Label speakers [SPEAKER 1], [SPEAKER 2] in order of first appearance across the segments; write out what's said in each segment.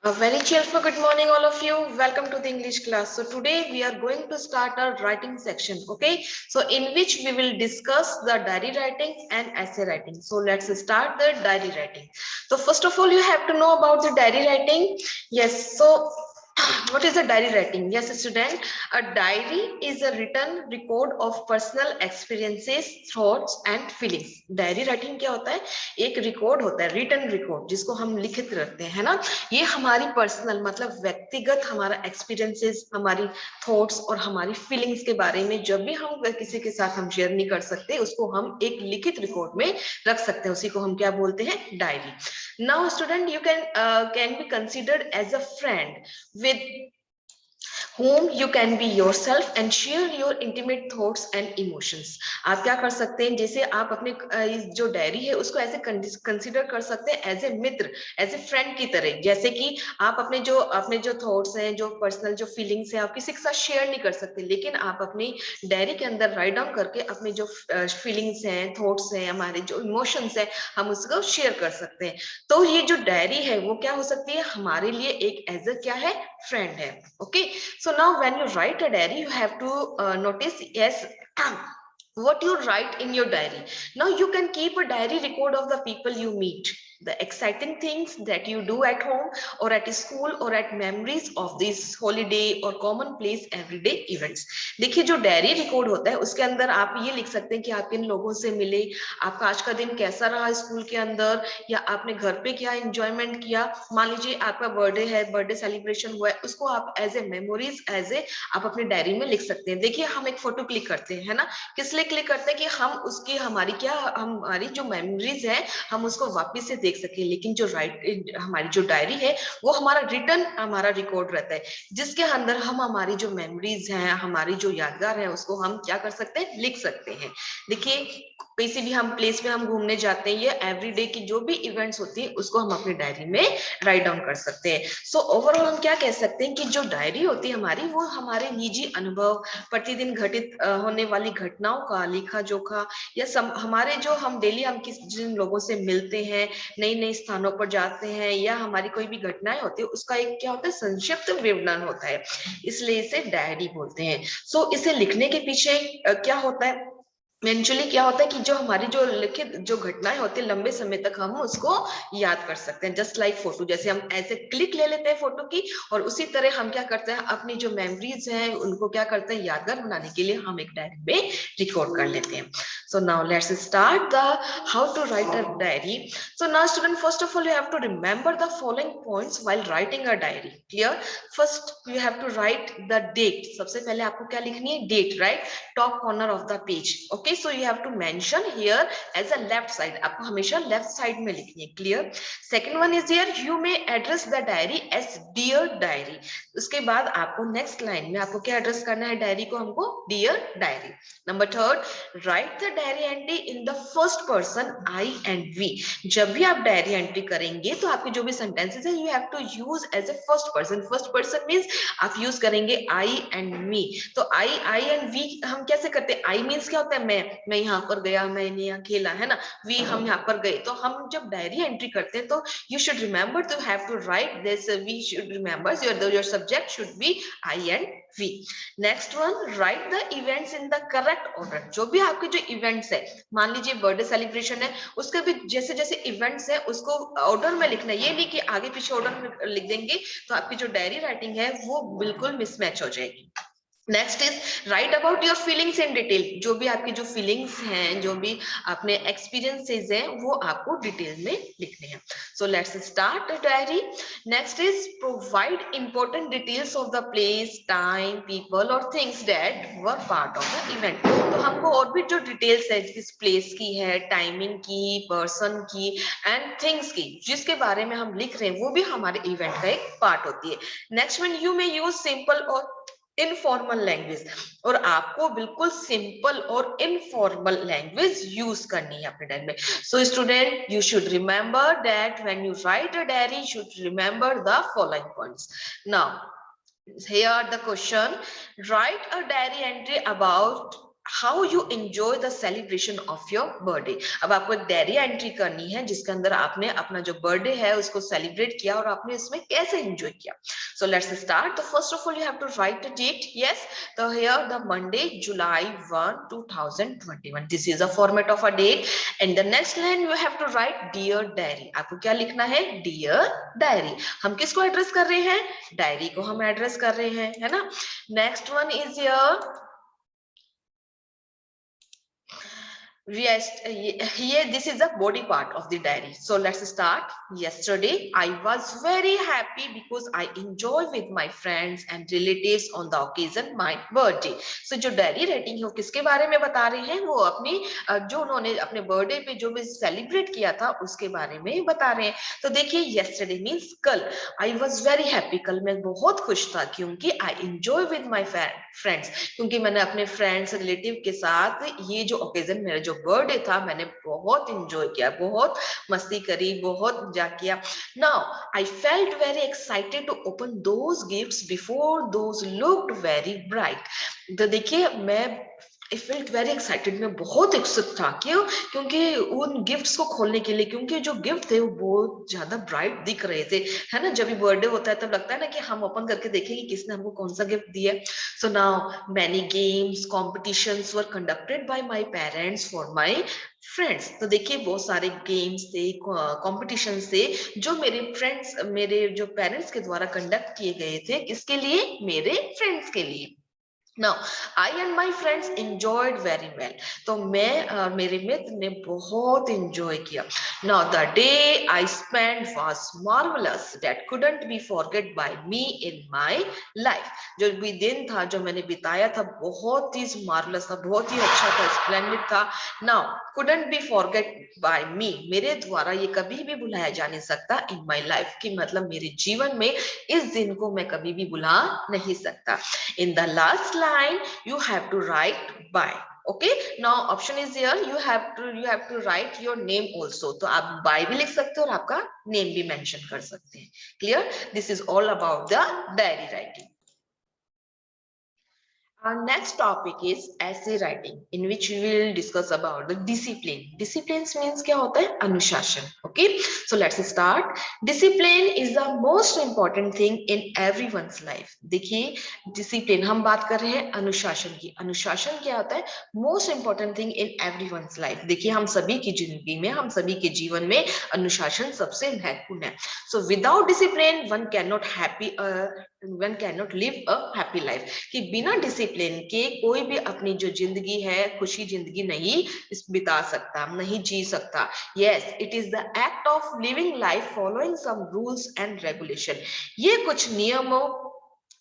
[SPEAKER 1] A very cheerful good morning, all of you. Welcome to the English class. So today we are going to start our writing section. Okay, so in which we will discuss the diary writing and essay writing. So let's start the diary writing. So first of all, you have to know about the diary writing. Yes. So what is a diary writing? Yes, student, a diary is a written record of personal experiences, thoughts and feelings. Diary writing क्या होता है? एक record होता है, written record, जिसको हम लिखित रखते हैं ना। ये हमारी पर्सनल मतलब व्यक्तिगत हमारा एक्सपीरियंसेस, हमारी थॉट्स और हमारी फीलिंग्स के बारे में जब भी हम किसी के साथ हम शेयर नहीं कर सकते, उसको हम एक लिखित रिकॉर्ड में रख सकते हैं। उसी को हम क्या बोलते हैं? Diary. Now student, you can be considered as a friend with whom you can be yourself and share your intimate thoughts and emotions. आप क्या कर सकते हैं? जैसे आप अपने जो डायरी है उसको ऐसे कंसिडर कर सकते हैं एज ए मित्र, एज ए फ्रेंड की तरह। जैसे कि आप अपने जो थॉट्स हैं, जो पर्सनल जो फीलिंग्स हैं, आप किसी के साथ शेयर नहीं कर सकते, लेकिन आप अपनी डायरी के अंदर राइट डाउन करके अपने जो फीलिंग्स हैं, थॉट्स हैं, हमारे जो इमोशंस हैं, हम उसको शेयर कर सकते हैं। तो ये जो डायरी है वो क्या हो सकती है? हमारे लिए एक एज अ क्या है? फ्रेंड है. Okay. So now when you write a diary, you have to notice, yes, what you write in your diary. Now you can keep a diary record of the people you meet, the exciting things that you do at home or at school or at memories of this holiday or commonplace everyday events. देखिए, जो diary record होता है उसके अंदर आप ये लिख सकते हैं कि आप किन लोगों से मिले, आपका आज का दिन कैसा रहा स्कूल के अंदर, या आपने घर पे क्या एंजॉयमेंट किया। मान लीजिए आपका बर्थडे है, बर्थडे सेलिब्रेशन हुआ है, उसको आप as a memories, as a आप अपनी डायरी में लिख सकते हैं। देखिए, हम एक फोटो क्लिक करते हैं, है ना, किस लिए क्लिक करते हैं? कि हम उसकी हमारी जो मेमोरीज है हम उसको वापस से देख सके। लेकिन जो हमारी जो डायरी है वो हमारा रिटर्न हमारा रिकॉर्ड रहता है, जिसके अंदर हम हमारी जो मेमोरीज हैं, हमारी जो यादगार है, उसको हम क्या कर सकते हैं? लिख सकते हैं। देखिए, किसी भी हम प्लेस में हम घूमने जाते हैं, ये एवरीडे की जो भी इवेंट्स होती है उसको हम अपनी डायरी में राइट डाउन कर सकते हैं। सो ओवरऑल हम क्या कह सकते हैं कि जो डायरी होती है हमारी, वो हमारे निजी अनुभव, प्रतिदिन घटित होने वाली घटनाओं का लेखा जोखा, या हमारे जो हम डेली हम जिन लोगों से मिलते हैं, नई नई स्थानों पर जाते हैं, या हमारी कोई भी घटनाएं होती है, उसका एक क्या होता है? संक्षिप्त विवरण होता है, इसलिए इसे डायरी बोलते हैं। सो इसे लिखने के पीछे क्या होता है? इवेंचुअली क्या होता है कि जो हमारी जो लिखित जो घटनाएं होती है, लंबे समय तक हम उसको याद कर सकते हैं। जस्ट लाइक फोटो, जैसे हम ऐसे क्लिक ले लेते हैं फोटो की, और उसी तरह हम क्या करते हैं? अपनी जो मेमोरीज हैं उनको क्या करते हैं? यादगार बनाने के लिए हम एक डायरी में रिकॉर्ड कर लेते हैं। So now let's start the how to write a diary. So now student, first of all you have to remember the following points while writing a diary. Clear? First you have to write the date. सबसे पहले आपको क्या लिखनी है? Date. Right? Top corner of the page. Okay, so you have to mention here as a left side. आपको हमेशा left side में लिखनी है. Clear? Second one is here, you may address the diary as dear diary. उसके बाद आपको next line में आपको क्या एड्रेस करना है डायरी को? हमको dear diary. Number third, write the diary entry in the first person I and we. जब भी आप डायरी एंट्री करेंगे तो आपके जो भी सेंटेंसेस है, you have to use as a first person. First person means आप यूज करेंगे आई एंड मी. तो आई एंड वी हम कैसे करते हैं? आई मींस क्या होता है? मैं यहाँ पर गया, मैंने यहाँ खेला, है ना. वी हम यहाँ पर गए. तो हम जब डायरी एंट्री करते हैं तो you should remember to have to write this. We should remember your subject should be I and V. Next one, write the events in the correct order. जो भी आपके जो events है, मान लीजिए बर्थडे सेलिब्रेशन है, उसके भी जैसे जैसे events है उसको ऑर्डर में लिखना है. ये नहीं कि आगे पीछे ऑर्डर में लिख देंगे तो आपकी जो डायरी राइटिंग है वो बिल्कुल मिसमैच हो जाएगी. Next is right about your feelings in detail. जो भी आपकी जो फीलिंग्स हैं, जो भी अपने एक्सपीरियंसेस हैं, वो आपको डिटेल में लिखने हैं. So let's start diary. Next is provide important details of the place, time, people और things that were part of the event. तो हमको और भी जो डिटेल्स है, किस प्लेस की है, टाइमिंग की, पर्सन की एंड थिंग्स की, जिसके बारे में हम लिख रहे हैं, वो भी हमारे इवेंट का एक पार्ट होती है. Next one, you may use simple और इनफॉर्मल लैंग्वेज. और आपको बिल्कुल सिंपल और इनफॉर्मल लैंग्वेज यूज करनी है अपने डायरी में. So student, you should remember that when you right a diary, you should remember the following points. Now here the question, write a diary entry about how you enjoy the celebration of your birthday. अब आपको एक diary entry करनी है जिसके अंदर आपने अपना जो बर्थडे है उसको सेलिब्रेट किया और आपने इसमें कैसे एंजॉय किया। So let's start. तो first of all you have to write the date. Yes, तो here the Monday July 1 2021, this is a format of a date. And the next line you have to write dear diary. आपको क्या लिखना है? Dear diary. हम किसको address कर रहे हैं? डायरी को हम एड्रेस कर रहे हैं, है ना। Next one is here, yes, here this is the body part of the diary. So let's start. Yesterday I was very happy because I enjoy with my friends and relatives on the occasion my birthday. So जो diary writing है वो किसके बारे में बता रहे हैं? वो अपनी जो उन्होंने अपने बर्थडे पे जो भी सेलिब्रेट किया था उसके बारे में बता रहे हैं। तो देखिए yesterday means कल। I was very happy, कल मैं बहुत खुश था क्योंकि I enjoy with my friends, क्योंकि मैंने अपने फ्रेंड्स रिलेटिव के साथ ये जो ओकेजन मेरा जो बर्थडे था मैंने बहुत एंजॉय किया, बहुत मस्ती करी, बहुत मजा किया। Now I felt very excited to open those gifts before those looked very bright. तो देखिए मैं I felt very excited, मैं बहुत उत्सुक था। क्यों? क्योंकि उन गिफ्ट्स को खोलने के लिए, क्योंकि जो गिफ्ट थे वो बहुत ज्यादा ब्राइट दिख रहे थे, है ना। जब भी बर्थडे होता है तब लगता है ना कि हम ओपन करके देखेंगे किसने हमको कौन सा गिफ्ट दिया। So now many games competitions were conducted by my parents for my friends. तो देखिए बहुत सारे गेम्स थे, कॉम्पिटिशन थे जो मेरे फ्रेंड्स, मेरे जो पेरेंट्स के द्वारा कंडक्ट किए गए थे। किसके लिए? मेरे फ्रेंड्स के लिए। Now, I and my friends enjoyed very well. तो मैं मेरे मित्र ने बहुत enjoy किया। Now, the day I spent was marvelous. That couldn't be forget by me in my life. जो भी दिन था जो मैंने बिताया था बहुत ही marvelous था, बहुत ही अच्छा था, splendid था। Now, couldn't be forget by me. मेरे द्वारा ये कभी भी भुलाया जा नहीं सकता in my life, कि मतलब मेरे जीवन में इस दिन को मैं कभी भी भुला नहीं सकता। In the last line you have to write by. Okay, now option is here, you have to write your name also. तो आप by भी लिख सकते हो और आपका name भी mention कर सकते हैं। Clear? This is all about the diary writing. Our next topic is essay writing, in which we will discuss about the discipline. Discipline means क्या होता है? अनुशासन. Okay, so let's start. Discipline is the most important thing in everyone's life. देखिए discipline, हम बात कर रहे हैं अनुशासन की। अनुशासन क्या होता है? Most important thing in everyone's life. देखिए हम सभी की जिंदगी में, हम सभी के जीवन में अनुशासन सबसे महत्वपूर्ण है। So without discipline, one cannot live a happy life. कि बिना डिसिप्लिन के कोई भी अपनी जो जिंदगी है खुशी जिंदगी नहीं बिता सकता, नहीं जी सकता। Yes, it is the act of living life following some rules and regulation. ये कुछ नियमों,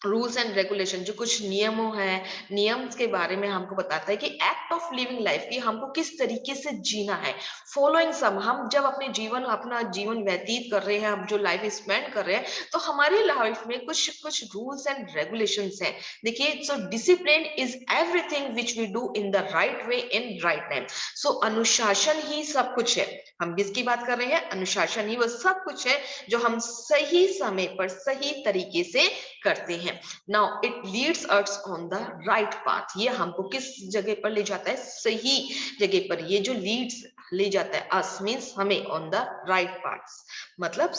[SPEAKER 1] रूल्स एंड रेगुलेशन, जो कुछ नियमों हैं, नियम के बारे में हमको बताता है कि एक्ट ऑफ लिविंग लाइफ, की हमको किस तरीके से जीना है। फॉलोइंग सम, हम जब अपने अपना जीवन व्यतीत कर रहे हैं, हम जो लाइफ स्पेंड कर रहे हैं, तो हमारी लाइफ में कुछ कुछ रूल्स एंड रेगुलेशंस हैं। देखिए, so discipline is everything which we do in the right way in right time. So अनुशासन ही सब कुछ है। हम किसकी बात कर रहे हैं? अनुशासन ही वो सब कुछ है जो हम सही समय पर सही तरीके से करते हैं। Now it leads us on the right path. ये हमको किस जगह पर ले जाता है? सही जगह पर। ये जो leads ले जाता है, us means हमें on the right path, मतलब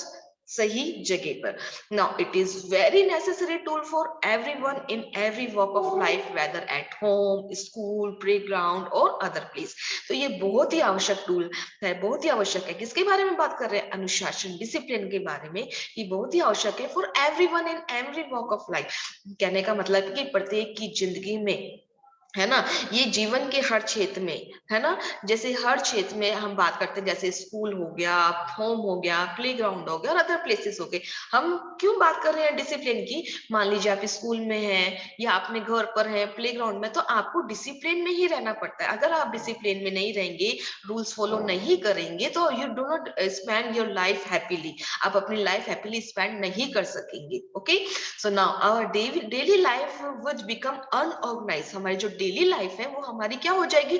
[SPEAKER 1] सही जगह पर। Now it is very necessary tool for everyone in every walk of life, whether at home, school, playground or other place. तो ये बहुत ही आवश्यक टूल है, बहुत ही आवश्यक है। किसके बारे में बात कर रहे हैं? अनुशासन, डिसिप्लिन के बारे में। ये बहुत ही आवश्यक है for everyone in every walk of life. कहने का मतलब कि प्रत्येक की जिंदगी में, है ना, ये जीवन के हर क्षेत्र में, है ना। जैसे हर क्षेत्र में हम बात करते हैं, जैसे स्कूल हो गया, होम हो गया, प्लेग्राउंड हो गया और अदर प्लेसेस हो गए। हम क्यों बात कर रहे हैं डिसिप्लिन की? मान लीजिए आप स्कूल में हैं या अपने घर पर हैं, प्लेग्राउंड में, तो आपको डिसिप्लिन में ही रहना पड़ता है। अगर आप डिसिप्लिन में नहीं रहेंगे, रूल्स फॉलो नहीं करेंगे, तो you do not spend your life happily. आप अपनी लाइफ हैप्पीली स्पेंड नहीं कर सकेंगे। Okay, so now our daily life would become unorganized. हमारी जो डेली लाइफ है वो हमारी क्या हो जाएगी?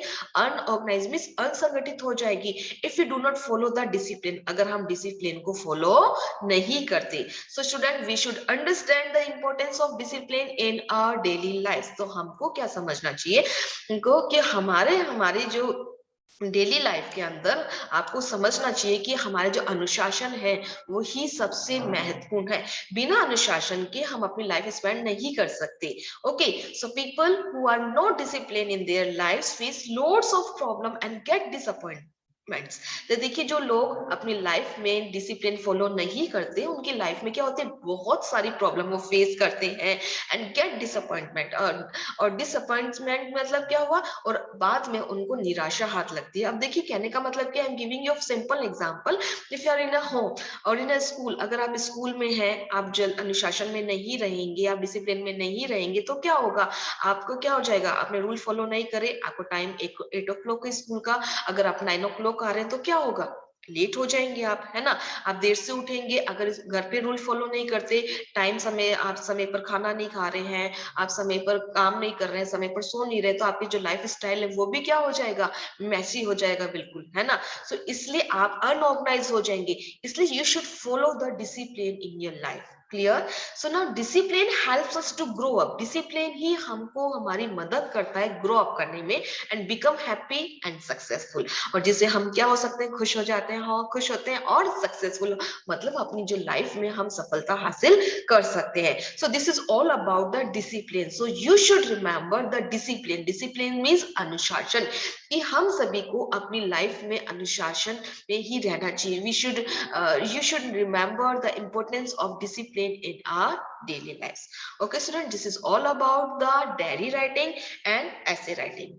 [SPEAKER 1] अनऑर्गेनाइज मींस असंगठित हो जाएगी if you do not follow the discipline, अगर हम डिसिप्लिन को फॉलो नहीं करते। So student we should understand the importance of discipline in our daily life. तो हमको क्या समझना चाहिए उनको कि हमारे जो डेली लाइफ के अंदर आपको समझना चाहिए कि हमारे जो अनुशासन है वो ही सबसे महत्वपूर्ण है। बिना अनुशासन के हम अपनी लाइफ स्पेंड नहीं कर सकते। Okay, so people who are not discipline in their lives face loads of problem and get disappointments. तो देखिए जो लोग अपनी लाइफ में डिसिप्लिन फॉलो नहीं करते उनकी लाइफ में क्या होते हैं, बहुत सारी प्रॉब्लम वो फेस करते हैं एंड गेट डिसअपॉइंटमेंट। और डिसअपॉइंटमेंट मतलब क्या हुआ, और बाद में उनको निराशा हाथ लगती है। अब देखिए कहने का मतलब क्या, I am giving you simple example. If you are in a home or in a school, अगर आप स्कूल में हैं, आप जल अनुशासन में नहीं रहेंगे, आप डिसिप्लिन में नहीं रहेंगे तो क्या होगा, आपको क्या हो जाएगा, आपने रूल फॉलो नहीं करे, आपको टाइम 8 o'clock है स्कूल का, अगर आप 9 o'clock आ रहे हैं तो क्या होगा, लेट हो जाएंगे आप, है ना। आप देर से उठेंगे, अगर घर पे रूल फॉलो नहीं करते, टाइम समय, आप समय पर खाना नहीं खा रहे हैं, आप समय पर काम नहीं कर रहे हैं, समय पर सो नहीं रहे, तो आपकी जो लाइफ स्टाइल है वो भी क्या हो जाएगा, मैसी हो जाएगा बिल्कुल, है ना। सो इसलिए आप अनऑर्गेनाइज हो जाएंगे। इसलिए you should follow the discipline in your life. Clear. So now discipline helps us to grow up. Discipline ही हमको हमारी मदद करता है ग्रो अप करने में and become happy and successful. और जिससे हम क्या हो सकते हैं, खुश हो जाते हैं, हाँ खुश होते हैं और सक्सेसफुल, मतलब अपनी जो लाइफ में हम सफलता हासिल कर सकते हैं। So this is all about the discipline. So you should remember the discipline. Discipline means अनुशासन, कि हम सभी को अपनी लाइफ में अनुशासन में ही रहना चाहिए। We should you should remember the importance of discipline in our daily lives. Okay student, this is all about the diary writing and essay writing.